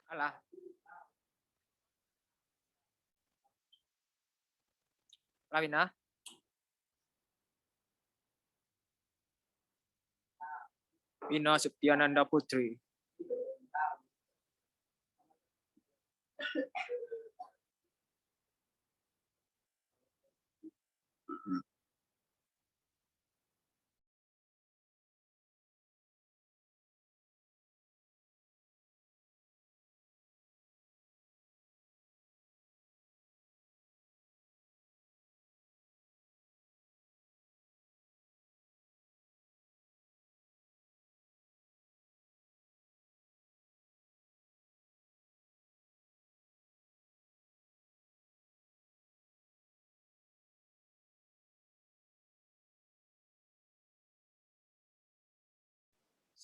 Alah. Lavina. Vina Septiananda Putri.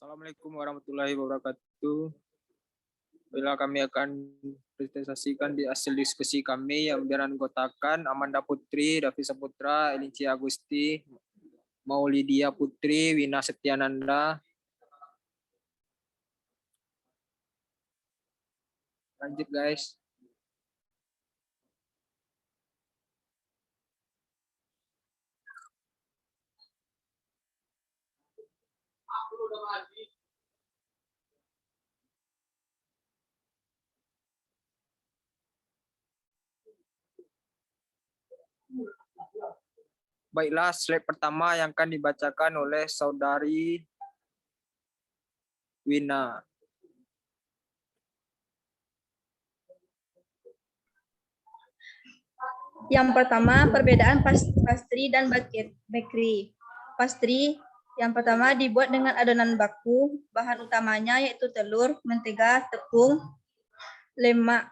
Assalamualaikum warahmatullahi wabarakatuh. Bila kami akan presentasikan di hasil diskusi kami yang beranggotakan Amanda Putri, Davi Saputra, Elinci Agusti, Maulidia Putri, Wina Setiananda. Lanjut guys. Baiklah, slide pertama yang akan dibacakan oleh Saudari Wina. Yang pertama, perbedaan pastry dan bakery. Pastry yang pertama dibuat dengan adonan baku, bahan utamanya yaitu telur, mentega, tepung, lemak,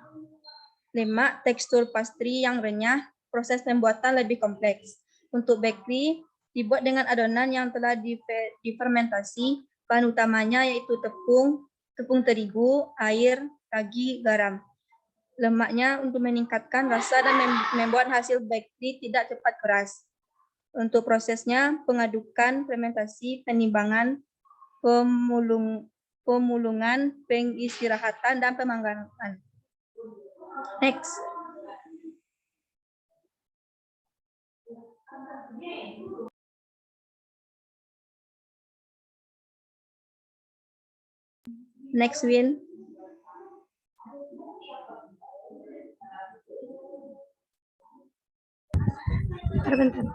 tekstur pastry yang renyah, proses pembuatan lebih kompleks. Untuk bakery, dibuat dengan adonan yang telah difermentasi, bahan utamanya yaitu tepung terigu, air, ragi, garam. Lemaknya untuk meningkatkan rasa dan membuat hasil bakery tidak cepat keras. Untuk prosesnya, pengadukan, fermentasi, penimbangan, pemulungan, pengistirahatan, dan pemanggangan. Next. Next, Win. Bentar.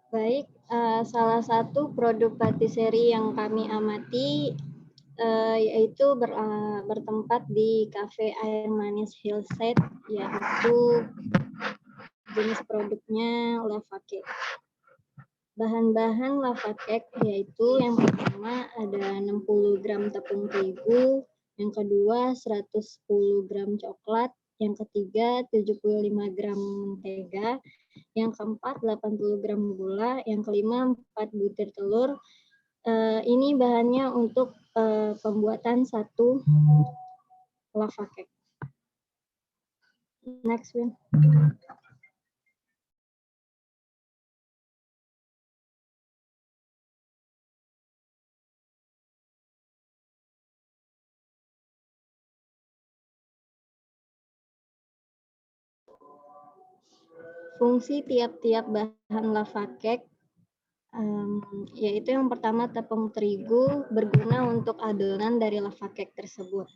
Baik, salah satu produk patisserie yang kami amati yaitu bertempat di Cafe Air Manis Hillside, yaitu jenis produknya lava cake. Bahan-bahan lava cake yaitu yang pertama ada 60 gram tepung terigu, yang kedua 110 gram coklat, yang ketiga 75 gram mentega, yang keempat 80 gram gula, yang kelima 4 butir telur. Ini bahannya untuk pembuatan satu lava cake. Next, Win. Fungsi tiap-tiap bahan lava cake yaitu yang pertama tepung terigu berguna untuk adonan dari lava cake tersebut.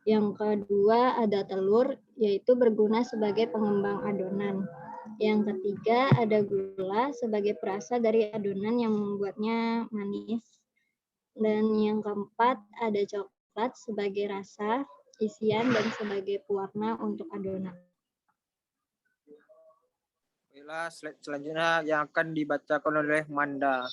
Yang kedua ada telur, yaitu berguna sebagai pengembang adonan. Yang ketiga ada gula sebagai perasa dari adonan yang membuatnya manis. Dan yang keempat ada coklat sebagai rasa, isian, dan sebagai pewarna untuk adonan. Baiklah, slide selanjutnya yang akan dibacakan oleh Manda.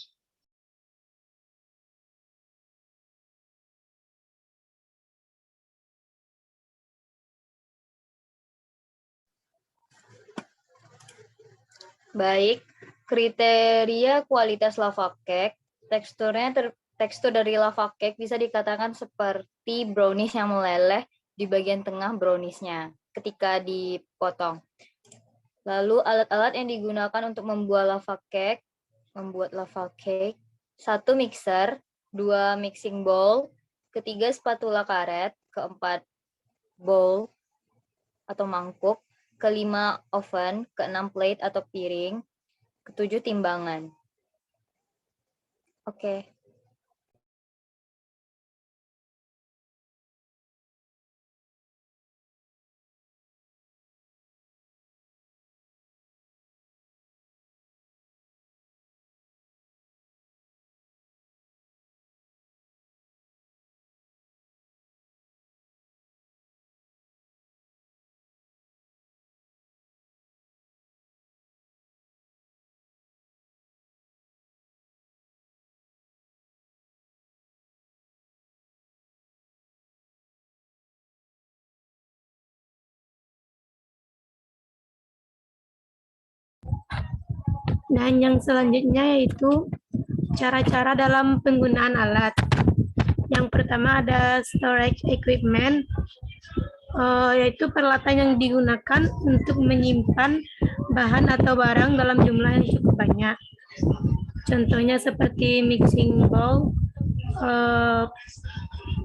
Baik, kriteria kualitas lava cake. Tekstur dari lava cake bisa dikatakan seperti brownies yang meleleh di bagian tengah browniesnya ketika dipotong. Lalu alat-alat yang digunakan untuk membuat lava cake. 1 mixer, 2 mixing bowl, 3 spatula karet, 4 bowl atau mangkuk, 5 oven, 6 plate atau piring, 7 timbangan. Oke. Dan yang selanjutnya yaitu cara-cara dalam penggunaan alat. Yang pertama ada storage equipment, yaitu peralatan yang digunakan untuk menyimpan bahan atau barang dalam jumlah yang cukup banyak. Contohnya seperti mixing bowl,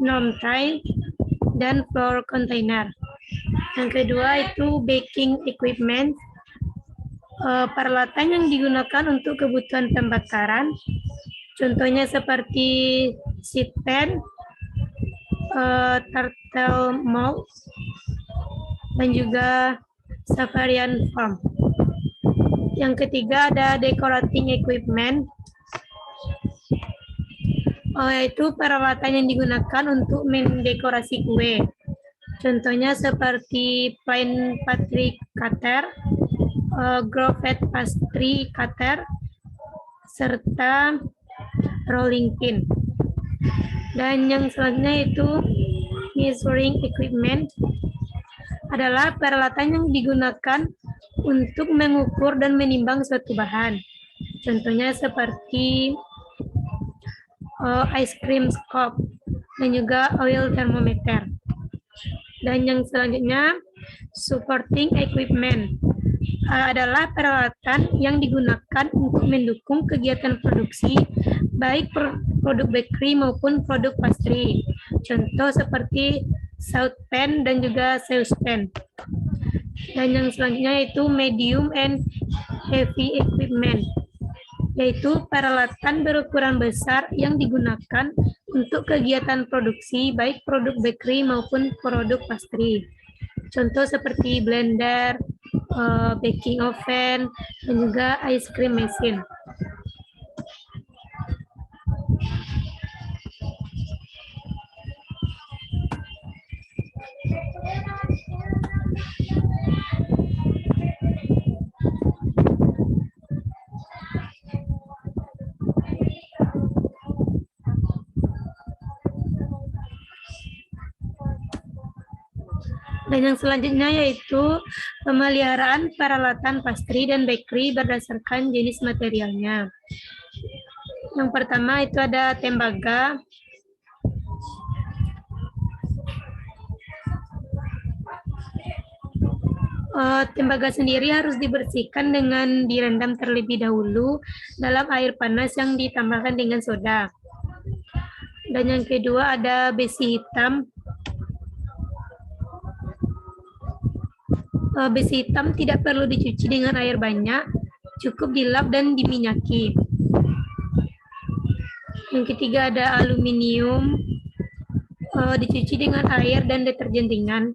norm tray, dan flour container. Yang kedua itu baking equipment, peralatan yang digunakan untuk kebutuhan pembakaran, contohnya seperti sheet pan, turtle mold, dan juga Savarian form. Yang ketiga ada decorating equipment, yaitu peralatan yang digunakan untuk mendekorasi kue, contohnya seperti plain pastry cutter, grooved pastry cutter, serta rolling pin. Dan yang selanjutnya itu measuring equipment, adalah peralatan yang digunakan untuk mengukur dan menimbang suatu bahan. Contohnya seperti ice cream scope dan juga oil thermometer. Dan yang selanjutnya supporting equipment, adalah peralatan yang digunakan untuk mendukung kegiatan produksi baik produk bakery maupun produk pastry. Contoh seperti saucepan dan juga saucepan. Dan yang selanjutnya itu medium and heavy equipment, yaitu peralatan berukuran besar yang digunakan untuk kegiatan produksi baik produk bakery maupun produk pastry. Contoh seperti blender, baking oven, dan juga ice cream machine. Dan yang selanjutnya yaitu pemeliharaan peralatan pastry dan bakery berdasarkan jenis materialnya. Yang pertama itu ada tembaga. Tembaga sendiri harus dibersihkan dengan direndam terlebih dahulu dalam air panas yang ditambahkan dengan soda. Dan yang kedua ada besi hitam. Besi hitam tidak perlu dicuci dengan air banyak, cukup dilap dan diminyaki. Yang ketiga ada aluminium. dicuci dengan air dan deterjen ringan.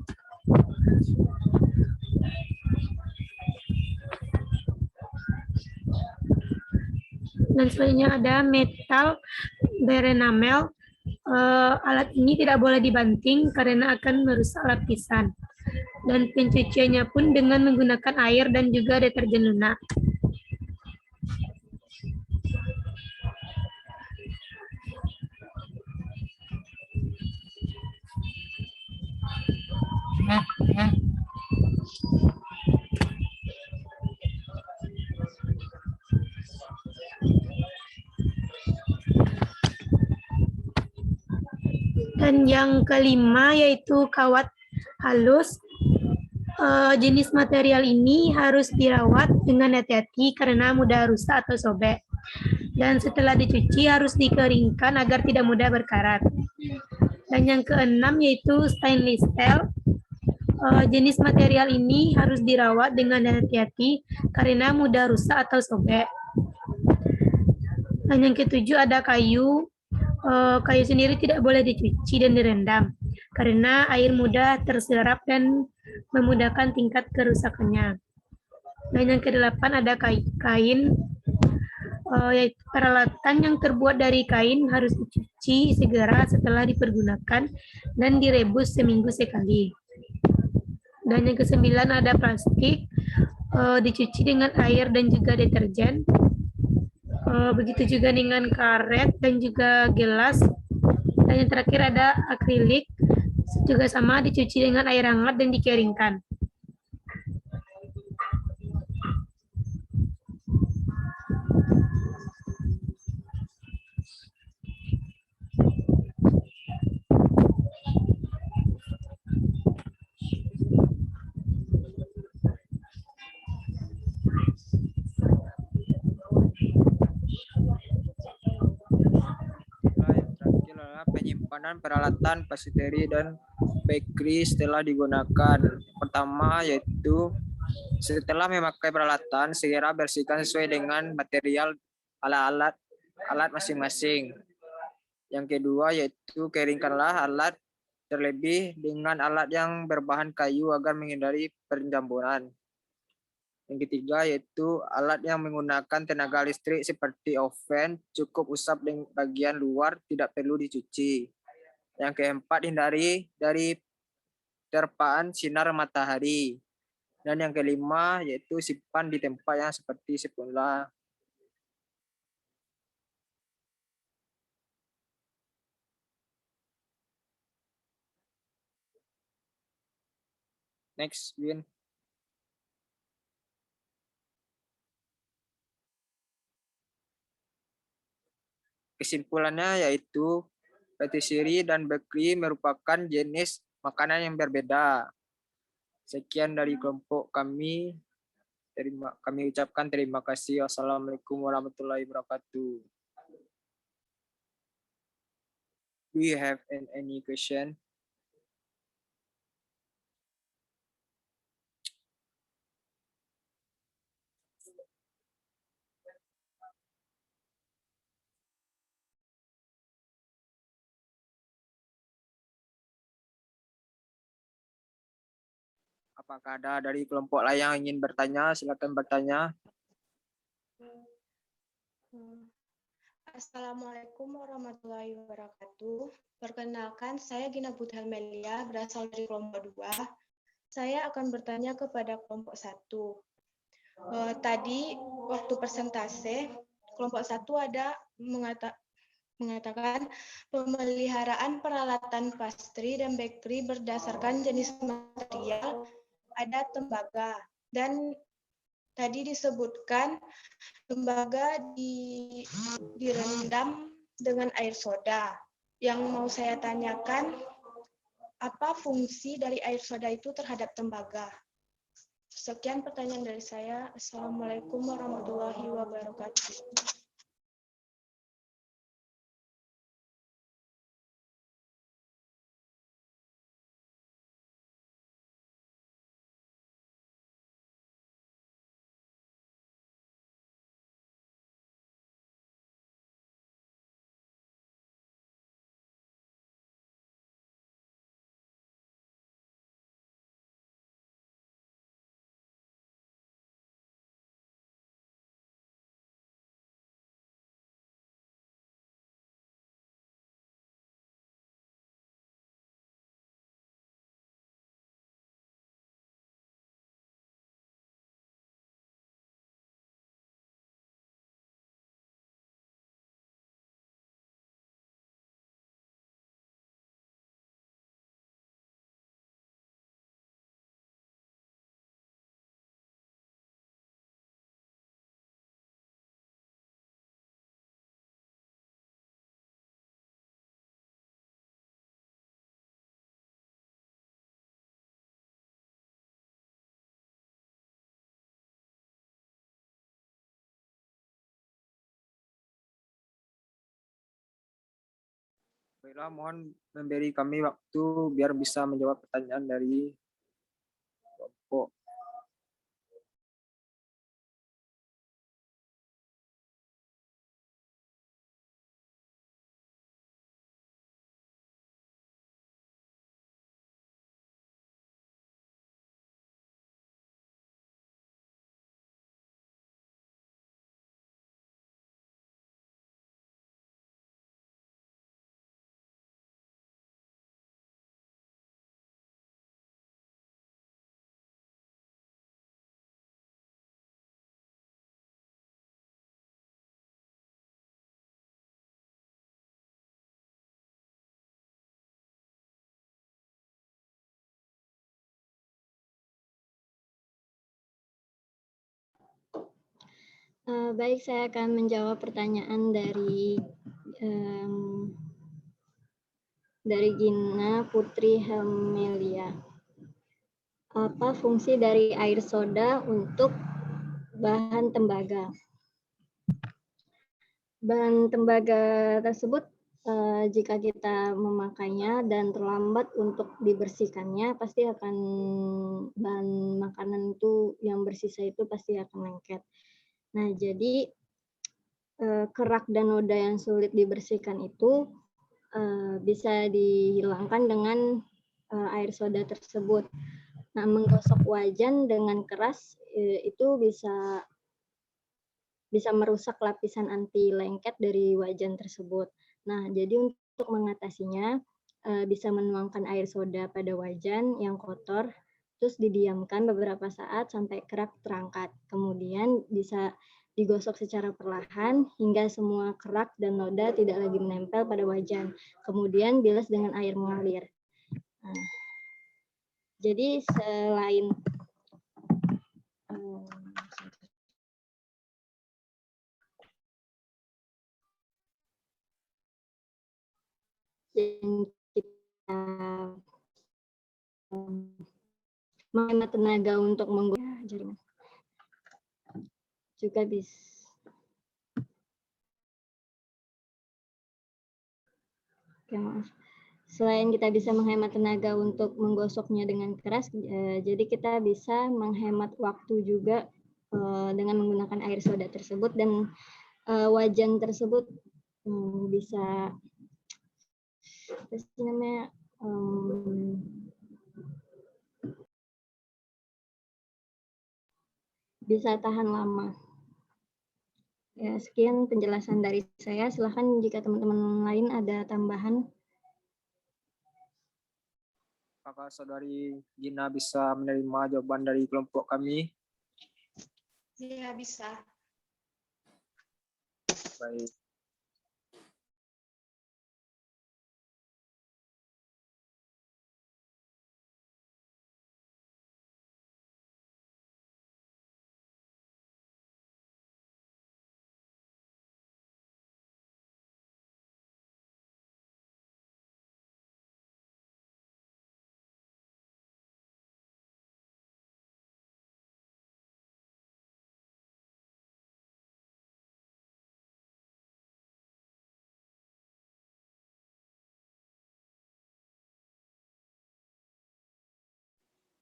Dan selanjutnya ada metal berenamel. Alat ini tidak boleh dibanting karena akan merusak lapisan. Dan pencuciannya pun dengan menggunakan air dan juga deterjen lunak. Dan yang kelima yaitu kawat halus. Jenis material ini harus dirawat dengan hati-hati karena mudah rusak atau sobek. Dan setelah dicuci harus dikeringkan agar tidak mudah berkarat. Dan yang keenam yaitu stainless steel. Jenis material ini harus dirawat dengan hati-hati karena mudah rusak atau sobek. Dan yang ketujuh ada kayu. Kayu sendiri tidak boleh dicuci dan direndam karena air mudah terserap dan memudahkan tingkat kerusakannya. Dan yang kedelapan ada kain. Yaitu peralatan yang terbuat dari kain harus dicuci segera setelah dipergunakan dan direbus seminggu sekali. Dan yang kesembilan ada plastik, dicuci dengan air dan juga deterjen. Begitu juga dengan karet dan juga gelas. Dan yang terakhir ada akrilik, juga sama dicuci dengan air hangat dan dikeringkan. Nah, yang terakhir adalah penyimpanan peralatan pasiteri dan bakery setelah digunakan. Pertama yaitu setelah memakai peralatan, segera bersihkan sesuai dengan material alat masing-masing. Yang kedua yaitu keringkanlah alat terlebih dengan alat yang berbahan kayu agar menghindari penjamburan. Yang ketiga yaitu alat yang menggunakan tenaga listrik seperti oven, cukup usap di bagian luar, tidak perlu dicuci. Yang keempat, hindari dari terpaan sinar matahari. Dan yang kelima yaitu simpan di tempat yang seperti semula. Next, Win. Kesimpulannya yaitu patisserie dan bakery merupakan jenis makanan yang berbeda. Sekian dari kelompok kami. Kami ucapkan terima kasih. Wassalamualaikum warahmatullahi wabarakatuh. Do you have any question? Apakah ada dari kelompok lain yang ingin bertanya? Silakan bertanya. Assalamualaikum warahmatullahi wabarakatuh. Perkenalkan, saya Gina Puthelmelia, berasal dari kelompok 2. Saya akan bertanya kepada kelompok 1. Tadi waktu presentase, kelompok 1 ada mengatakan pemeliharaan peralatan pastry dan bakery berdasarkan jenis material ada tembaga, dan tadi disebutkan tembaga direndam dengan air soda. Yang mau saya tanyakan, apa fungsi dari air soda itu terhadap tembaga? Sekian pertanyaan dari saya. Assalamualaikum warahmatullahi wabarakatuh. Baiklah, mohon memberi kami waktu biar bisa menjawab pertanyaan dari kelompok. Baik, saya akan menjawab pertanyaan dari Gina Putri Helmelia. Apa fungsi dari air soda untuk bahan tembaga? Bahan tembaga tersebut jika kita memakainya dan terlambat untuk dibersihkannya, pasti akan bahan makanan itu yang bersisa itu pasti akan lengket. Nah, jadi kerak dan noda yang sulit dibersihkan itu bisa dihilangkan dengan air soda tersebut. Nah, menggosok wajan dengan keras itu bisa merusak lapisan anti lengket dari wajan tersebut. Nah, jadi untuk mengatasinya bisa menuangkan air soda pada wajan yang kotor, terus didiamkan beberapa saat sampai kerak terangkat. Kemudian bisa digosok secara perlahan hingga semua kerak dan noda tidak lagi menempel pada wajan. Kemudian bilas dengan air mengalir. Nah, jadi selain yang kita menghemat tenaga untuk menggunakan jaringan juga bisa. Oke, maaf. Selain kita bisa menghemat tenaga untuk menggosoknya dengan keras, jadi kita bisa menghemat waktu juga dengan menggunakan air soda tersebut, dan wajan tersebut bisa bisa tahan lama. Ya, sekian penjelasan dari saya. Silahkan jika teman-teman lain ada tambahan. Apakah saudari Gina bisa menerima jawaban dari kelompok kami? Ya, bisa. Baik.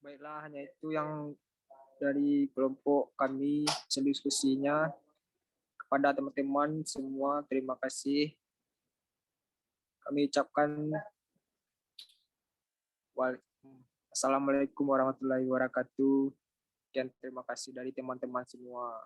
Baiklah, hanya itu yang dari kelompok kami diskusinya. Kepada teman-teman semua, terima kasih. Kami ucapkan Assalamualaikum warahmatullahi wabarakatuh. Dan terima kasih dari teman-teman semua.